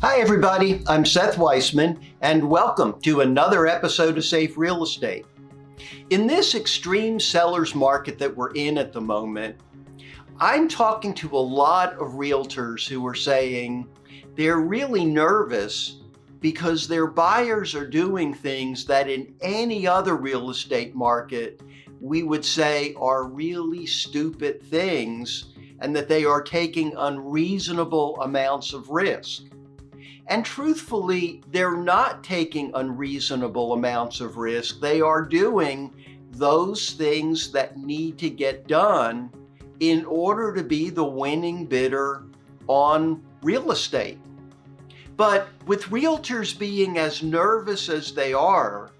Hi everybody, I'm Seth Weissman and welcome to another episode of Safe Real Estate. In this extreme seller's market that we're in at the moment, I'm talking to a lot of realtors who are saying they're really nervous because their buyers are doing things that in any other real estate market we would say are really stupid things and that they are taking unreasonable amounts of risk. And truthfully, they're not taking unreasonable amounts of risk. They are doing those things that need to get done in order to be the winning bidder on real estate. But with realtors being as nervous as they are,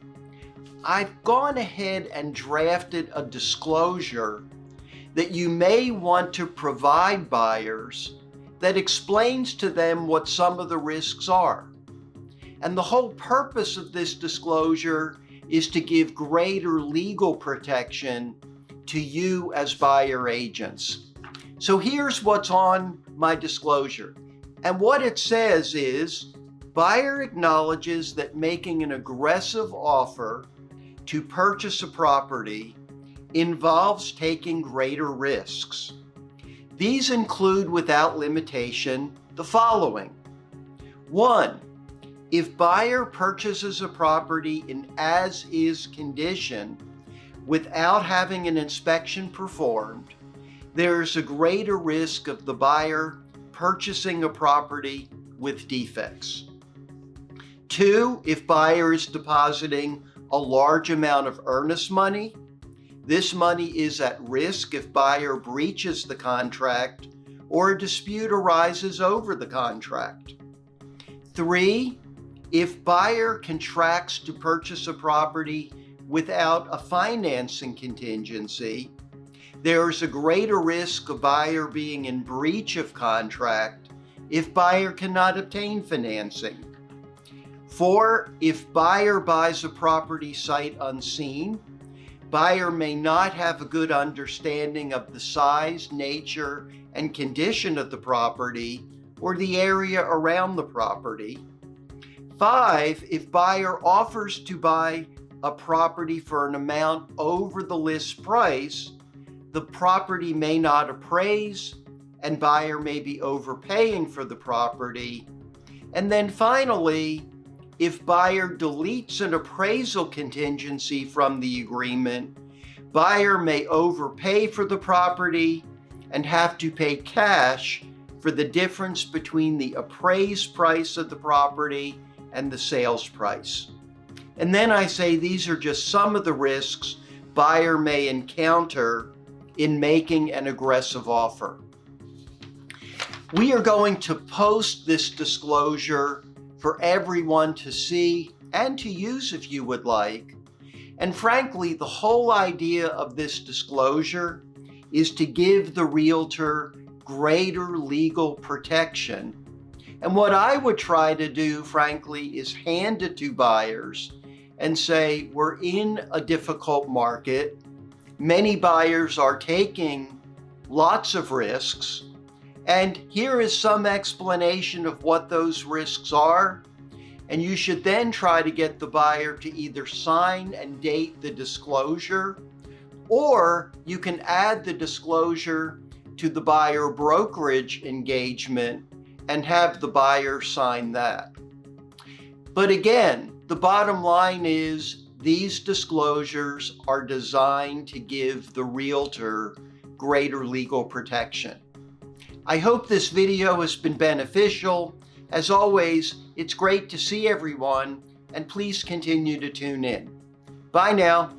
I've gone ahead and drafted a disclosure that you may want to provide buyers that explains to them what some of the risks are. And the whole purpose of this disclosure is to give greater legal protection to you as buyer agents. So here's what's on my disclosure. And what it says is, buyer acknowledges that making an aggressive offer to purchase a property involves taking greater risks. These include, without limitation, the following. 1, if buyer purchases a property in as-is condition without having an inspection performed, there is a greater risk of the buyer purchasing a property with defects. 2, if buyer is depositing a large amount of earnest money, this money is at risk if buyer breaches the contract or a dispute arises over the contract. 3, if buyer contracts to purchase a property without a financing contingency, there is a greater risk of buyer being in breach of contract if buyer cannot obtain financing. 4, if buyer buys a property sight unseen, buyer may not have a good understanding of the size, nature, and condition of the property or the area around the property. 5, if buyer offers to buy a property for an amount over the list price, the property may not appraise and buyer may be overpaying for the property. And then finally, if buyer deletes an appraisal contingency from the agreement, buyer may overpay for the property and have to pay cash for the difference between the appraised price of the property and the sales price. And then I say these are just some of the risks buyer may encounter in making an aggressive offer. We are going to post this disclosure for everyone to see and to use if you would like. And frankly, the whole idea of this disclosure is to give the realtor greater legal protection. And what I would try to do, frankly, is hand it to buyers and say, we're in a difficult market. Many buyers are taking lots of risks. And here is some explanation of what those risks are. And you should then try to get the buyer to either sign and date the disclosure, or you can add the disclosure to the buyer brokerage engagement and have the buyer sign that. But again, the bottom line is these disclosures are designed to give the realtor greater legal protection. I hope this video has been beneficial. As always, it's great to see everyone, and please continue to tune in. Bye now.